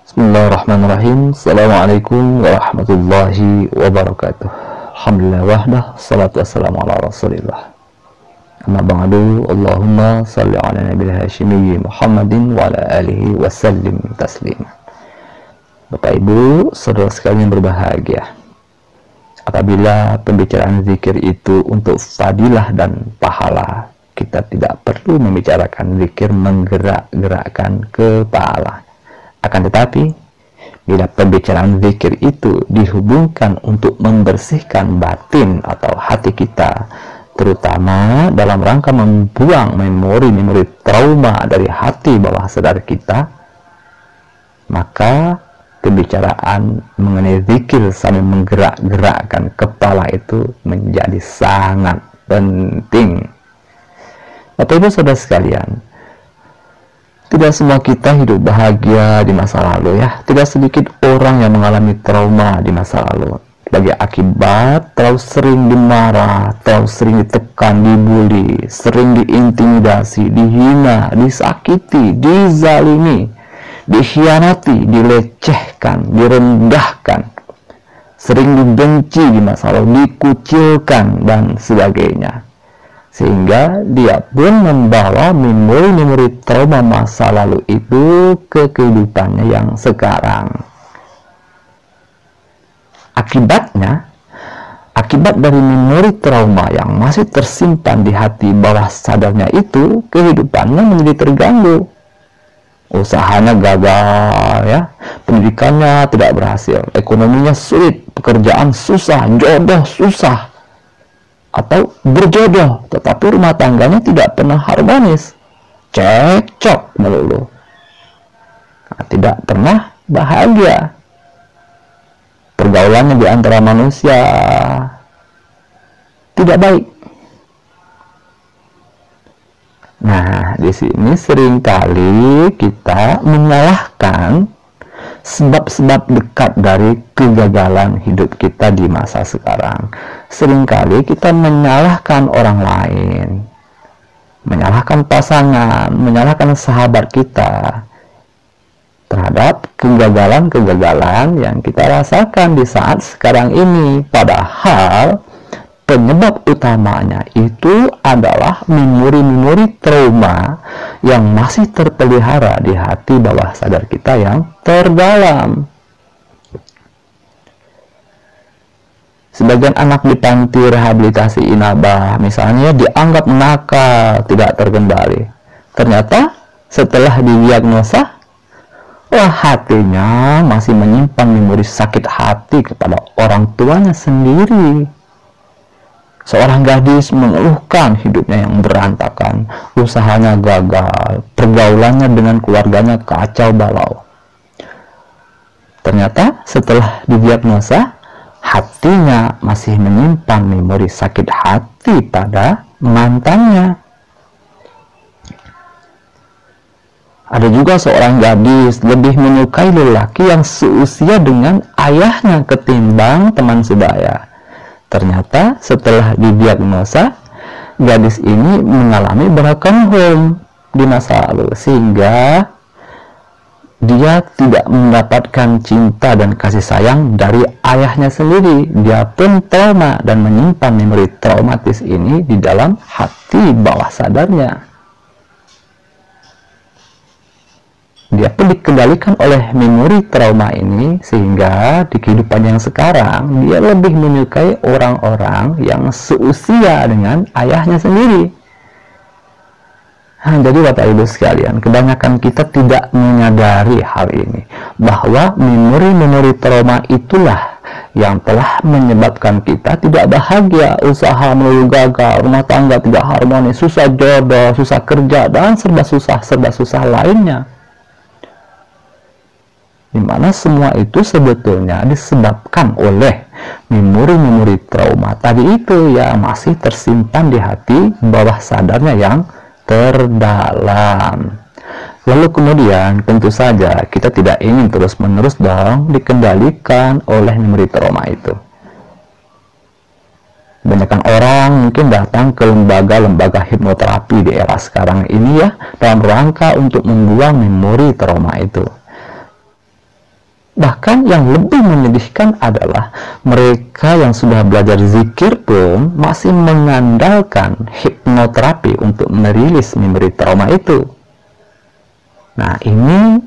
Bismillahirrahmanirrahim. Assalamualaikum warahmatullahi wabarakatuh. Alhamdulillah wahdah, salatu wassalamu ala rasulillah. Amma ba'du, Allahumma salli ala nabil hashimiyyi Muhammadin wa ala alihi wa sallim taslima. Bapak Ibu, saudara sekalian berbahagia, apabila pembicaraan zikir itu untuk fadilah dan pahala, kita tidak perlu membicarakan zikir menggerak-gerakkan kepala. Akan tetapi, bila pembicaraan zikir itu dihubungkan untuk membersihkan batin atau hati kita, terutama dalam rangka membuang memori-memori trauma dari hati bawah sadar kita, maka pembicaraan mengenai zikir sambil menggerak-gerakkan kepala itu menjadi sangat penting. Bapak Ibu saudara sekalian, tidak semua kita hidup bahagia di masa lalu ya. Tidak sedikit orang yang mengalami trauma di masa lalu sebagai akibat terlalu sering dimarah, terlalu sering ditekan, dibully, sering diintimidasi, dihina, disakiti, dizalimi, dikhianati, dilecehkan, direndahkan, sering dibenci di masa lalu, dikucilkan dan sebagainya. Sehingga dia pun membawa memori-memori trauma masa lalu itu ke kehidupannya yang sekarang. Akibat dari memori trauma yang masih tersimpan di hati bawah sadarnya itu, kehidupannya menjadi terganggu. Usahanya gagal ya, pendidikannya tidak berhasil, ekonominya sulit, pekerjaan susah, jodoh susah, atau berjodoh tetapi rumah tangganya tidak pernah harmonis, cekcok melulu, tidak pernah bahagia, pergaulannya di antara manusia tidak baik. Nah, di sini seringkali kita menyalahkan sebab-sebab dekat dari kegagalan hidup kita di masa sekarang. Seringkali kita menyalahkan orang lain, menyalahkan pasangan, menyalahkan sahabat kita terhadap kegagalan-kegagalan yang kita rasakan di saat sekarang ini. Padahal penyebab utamanya itu adalah memori-memori trauma yang masih terpelihara di hati bawah sadar kita yang terdalam. Sebagian anak di panti rehabilitasi Inabah misalnya dianggap nakal, tidak terkendali. Ternyata setelah didiagnosa, hatinya masih menyimpan memori sakit hati kepada orang tuanya sendiri. Seorang gadis mengeluhkan hidupnya yang berantakan, usahanya gagal, pergaulannya dengan keluarganya kacau balau. Ternyata setelah didiagnosa, hatinya masih menyimpan memori sakit hati pada mantannya. Ada juga seorang gadis lebih menyukai lelaki yang seusia dengan ayahnya ketimbang teman sebaya. Ternyata setelah didiagnosa, gadis ini mengalami broken home di masa lalu, sehingga dia tidak mendapatkan cinta dan kasih sayang dari ayahnya sendiri. Dia pun trauma dan menyimpan memori traumatis ini di dalam hati bawah sadarnya. Dia pun dikendalikan oleh memori trauma ini, sehingga di kehidupan yang sekarang dia lebih menyukai orang-orang yang seusia dengan ayahnya sendiri. Jadi Bapak Ibu sekalian, kebanyakan kita tidak menyadari hal ini, bahwa memori-memori trauma itulah yang telah menyebabkan kita tidak bahagia, usaha melulu gagal, rumah tangga tidak harmonis, susah jodoh, susah kerja, dan serba susah lainnya. Di mana semua itu sebetulnya disebabkan oleh memori-memori trauma tadi itu yang masih tersimpan di hati bawah sadarnya yang terdalam. Lalu kemudian tentu saja kita tidak ingin terus-menerus dikendalikan oleh memori trauma itu. Kebanyakan orang mungkin datang ke lembaga-lembaga hipnoterapi di era sekarang ini ya, dalam rangka untuk membuang memori trauma itu. Bahkan yang lebih menyedihkan adalah mereka yang sudah belajar zikir pun masih mengandalkan hipnoterapi untuk merilis memori trauma itu. Nah, ini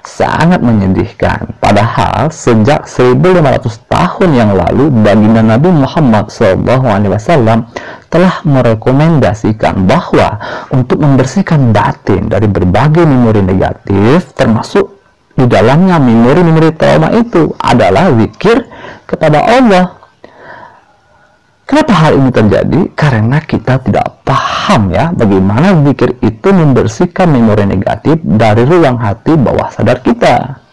sangat menyedihkan. Padahal sejak 1500 tahun yang lalu, baginda Nabi Muhammad SAW telah merekomendasikan bahwa untuk membersihkan batin dari berbagai memori negatif, termasuk di dalamnya memori-memori trauma itu adalah zikir kepada Allah. Kenapa hal ini terjadi? Karena kita tidak paham ya bagaimana zikir itu membersihkan memori negatif dari ruang hati bawah sadar kita.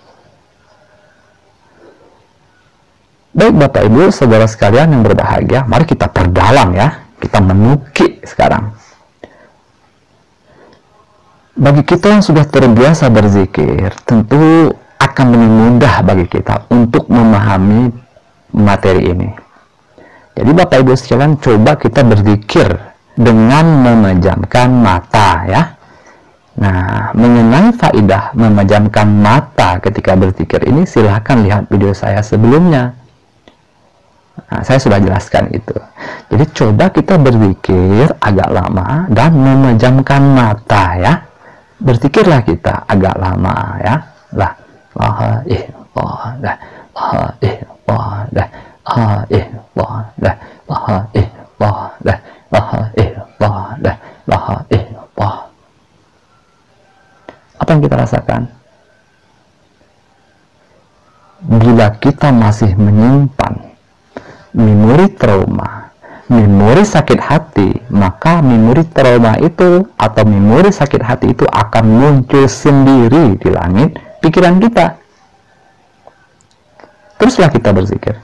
Baik Bapak Ibu, saudara sekalian yang berbahagia, mari kita perdalam ya. Kita menukik sekarang. Bagi kita yang sudah terbiasa berzikir, tentu akan lebih mudah bagi kita untuk memahami materi ini. Jadi Bapak Ibu sekalian, coba kita berzikir dengan memejamkan mata ya. Nah, mengenai faidah memejamkan mata ketika berzikir ini, silahkan lihat video saya sebelumnya. Nah, saya sudah jelaskan itu. Jadi coba kita berzikir agak lama dan memejamkan mata ya. Berzikirlah kita agak lama ya. La ilaha illallah, la ilaha illallah, la ilaha illallah, la ilaha illallah, la ilaha illallah, la ilaha illallah. Apa yang kita rasakan? Bila kita masih menyimpan memori trauma, memori sakit hati, maka memori trauma itu atau memori sakit hati itu akan muncul sendiri di langit pikiran kita. Teruslah kita berzikir.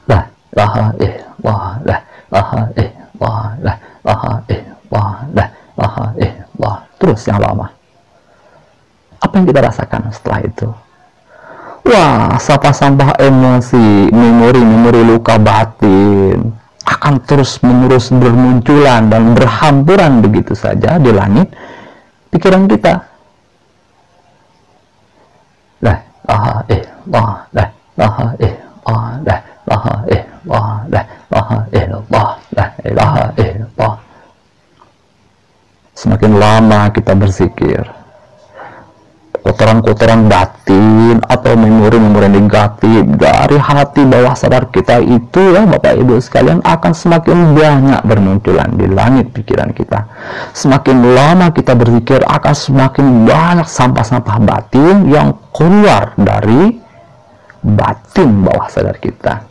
La ilaha illallah, la ilaha illallah, la ilaha illallah, la ilaha illallah. Terus yang lama. Apa yang kita rasakan setelah itu? Wah, sampah-sampah emosi, memori-memori luka batin akan terus-menerus bermunculan dan berhamburan begitu saja di langit pikiran kita. La ilaha illallah, la ilaha illallah, la ilaha illallah, la ilaha illallah, la ilaha illallah. Semakin lama kita berzikir, kotoran-kotoran batin atau memori-memori negatif dari hati bawah sadar kita itu ya Bapak Ibu sekalian akan semakin banyak bermunculan di langit pikiran kita. Semakin lama kita berzikir akan semakin banyak sampah-sampah batin yang keluar dari batin bawah sadar kita.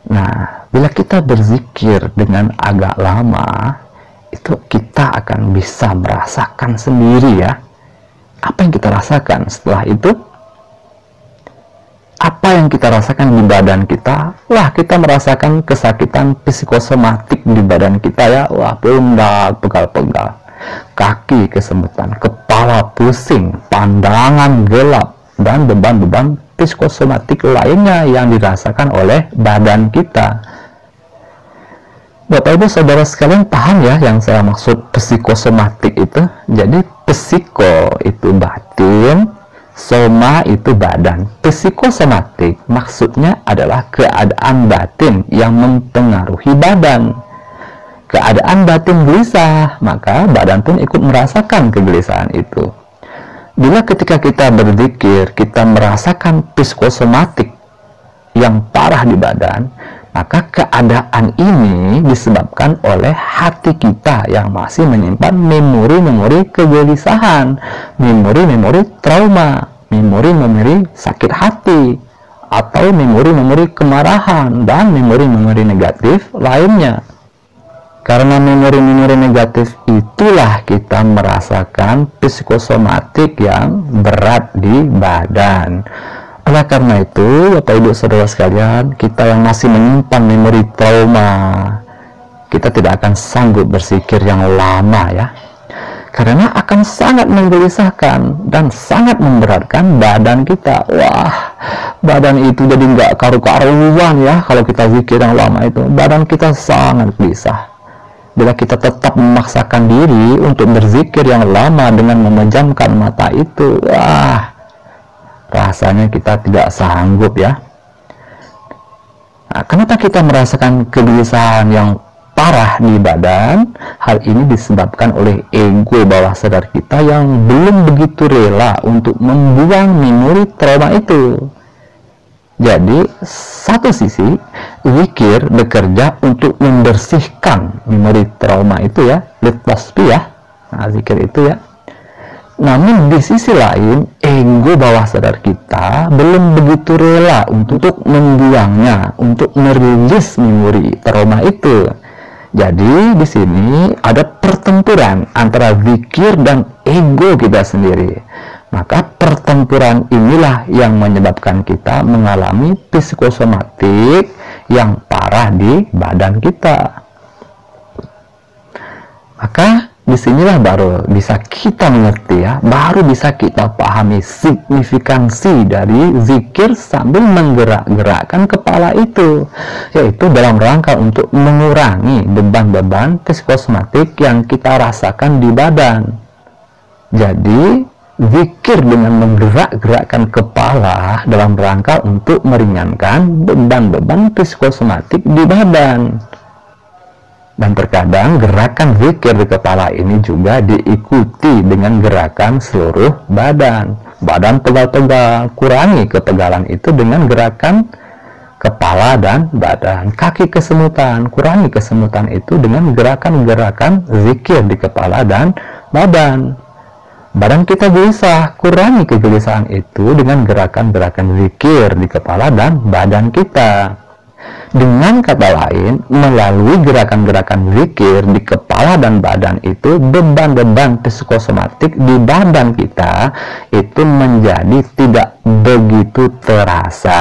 Nah, bila kita berzikir dengan agak lama, itu kita akan bisa merasakan sendiri ya. Apa yang kita rasakan setelah itu? Apa yang kita rasakan di badan kita? Wah, kita merasakan kesakitan psikosomatik di badan kita ya. Wah, pundak pegal-pegal, kaki kesemutan, kepala pusing, pandangan gelap, dan beban-beban psikosomatik lainnya yang dirasakan oleh badan kita. Bapak Ibu saudara sekalian paham ya yang saya maksud psikosomatik itu? Jadi psiko itu batin, soma itu badan. Psikosomatik maksudnya adalah keadaan batin yang mempengaruhi badan. Keadaan batin gelisah, maka badan pun ikut merasakan kegelisahan itu. Bila ketika kita berzikir, kita merasakan psikosomatik yang parah di badan, maka keadaan ini disebabkan oleh hati kita yang masih menyimpan memori-memori kegelisahan, memori-memori trauma, memori-memori sakit hati, atau memori-memori kemarahan, dan memori-memori negatif lainnya. Karena memori-memori negatif itulah kita merasakan psikosomatik yang berat di badan. Oleh karena itu, Bapak Ibu Saudara sekalian, kita yang masih menyimpan memori trauma, kita tidak akan sanggup berzikir yang lama ya. Karena akan sangat menggelisahkan dan sangat memberatkan badan kita. Wah, badan itu jadi nggak karu-karuan ya kalau kita zikir yang lama itu. Badan kita sangat gelisah. Bila kita tetap memaksakan diri untuk berzikir yang lama dengan memejamkan mata itu, wah, rasanya kita tidak sanggup ya. Nah, kenapa kita merasakan kegelisahan yang parah di badan? Hal ini disebabkan oleh ego bawah sadar kita yang belum begitu rela untuk membuang memori trauma itu. Jadi, satu sisi, zikir bekerja untuk membersihkan memori trauma itu ya, litbaspi ya, nah, zikir itu ya. Namun di sisi lain, ego bawah sadar kita belum begitu rela untuk membuangnya, untuk merilis memori trauma itu. Jadi di sini ada pertempuran antara zikir dan ego kita sendiri. Maka pertempuran inilah yang menyebabkan kita mengalami psikosomatik yang parah di badan kita. Maka disinilah baru bisa kita mengerti ya, baru bisa kita pahami signifikansi dari zikir sambil menggerak-gerakkan kepala itu, yaitu dalam rangka untuk mengurangi beban-beban psikosomatik yang kita rasakan di badan. Jadi zikir dengan menggerak-gerakkan kepala dalam rangka untuk meringankan beban-beban psikosomatik di badan. Dan terkadang gerakan zikir di kepala ini juga diikuti dengan gerakan seluruh badan. Badan tegal-tegal, kurangi ketegalan itu dengan gerakan kepala dan badan. Kaki kesemutan, kurangi kesemutan itu dengan gerakan-gerakan zikir di kepala dan badan. Badan kita gelisah, kurangi kegelisahan itu dengan gerakan-gerakan zikir di kepala dan badan kita. Dengan kata lain, melalui gerakan-gerakan zikir di kepala dan badan itu, beban-beban psikosomatik di badan kita itu menjadi tidak begitu terasa.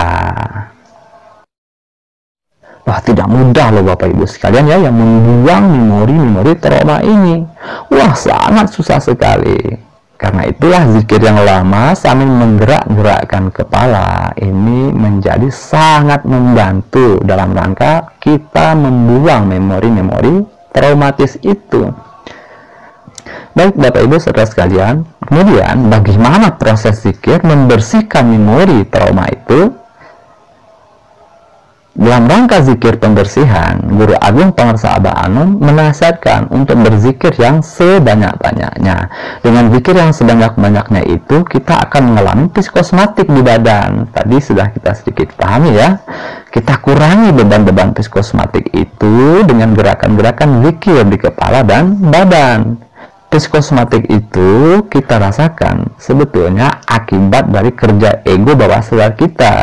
Wah, tidak mudah loh Bapak Ibu sekalian ya yang membuang memori-memori trauma ini. Wah, sangat susah sekali. Karena itulah zikir yang lama sambil menggerak-gerakkan kepala ini menjadi sangat membantu dalam rangka kita membuang memori-memori traumatis itu. Baik Bapak Ibu saudara sekalian, kemudian bagaimana proses zikir membersihkan memori trauma itu? Dalam rangka zikir pembersihan, Guru Agung Pangarsa Abah Anom menasihatkan untuk berzikir yang sebanyak-banyaknya. Dengan zikir yang sebanyak-banyaknya itu, kita akan mengalami psikosomatik di badan. Tadi sudah kita sedikit pahami ya. Kita kurangi beban-beban psikosomatik itu dengan gerakan-gerakan zikir di kepala dan badan. Psikosomatik itu kita rasakan sebetulnya akibat dari kerja ego bawah sadar kita.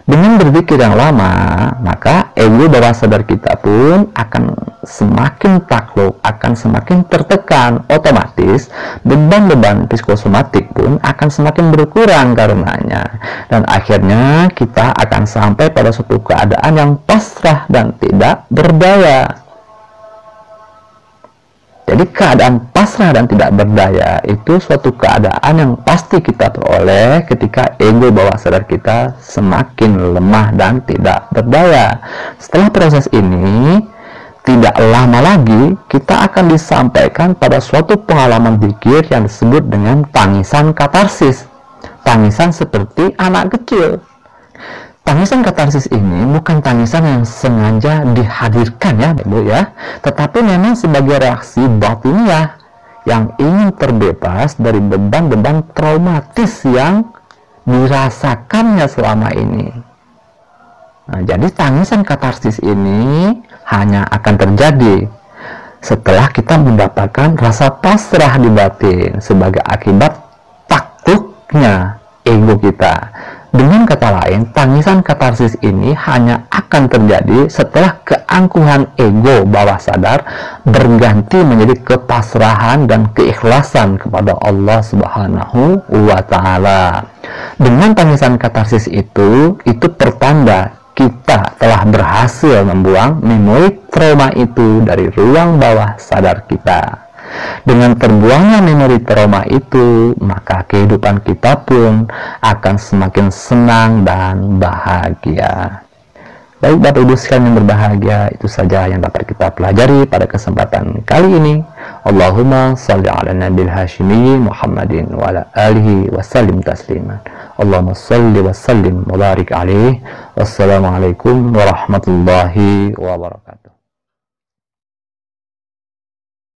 Dengan berzikir yang lama, maka ego bawah sadar kita pun akan semakin takluk, akan semakin tertekan. Otomatis, beban-beban psikosomatik pun akan semakin berkurang karenanya. Dan akhirnya kita akan sampai pada suatu keadaan yang pasrah dan tidak berdaya. Jadi keadaan pasrah dan tidak berdaya itu suatu keadaan yang pasti kita peroleh ketika ego bawah sadar kita semakin lemah dan tidak berdaya. Setelah proses ini, tidak lama lagi kita akan disampaikan pada suatu pengalaman zikir yang disebut dengan tangisan katarsis. Tangisan seperti anak kecil. Tangisan katarsis ini bukan tangisan yang sengaja dihadirkan ya Ibu ya, tetapi memang sebagai reaksi batiniah yang ingin terbebas dari beban-beban traumatis yang dirasakannya selama ini. Nah, jadi tangisan katarsis ini hanya akan terjadi setelah kita mendapatkan rasa pasrah di batin sebagai akibat takluknya ego kita. Dengan kata lain, tangisan katarsis ini hanya akan terjadi setelah keangkuhan ego bawah sadar berganti menjadi kepasrahan dan keikhlasan kepada Allah Subhanahu wa Ta'ala. Dengan tangisan katarsis itu pertanda kita telah berhasil membuang memori trauma itu dari ruang bawah sadar kita. Dengan terbuangnya memori trauma itu, maka kehidupan kita pun akan semakin senang dan bahagia. Baik Bapak Ibu sekalian yang berbahagia, itu saja yang dapat kita pelajari pada kesempatan kali ini. Allahumma salli ala nabil hashimi Muhammadin wa ala alihi wa sallim tasliman. Allahumma shalli wa sallim wa barik alaihi. Wassalamualaikum warahmatullahi wabarakatuh.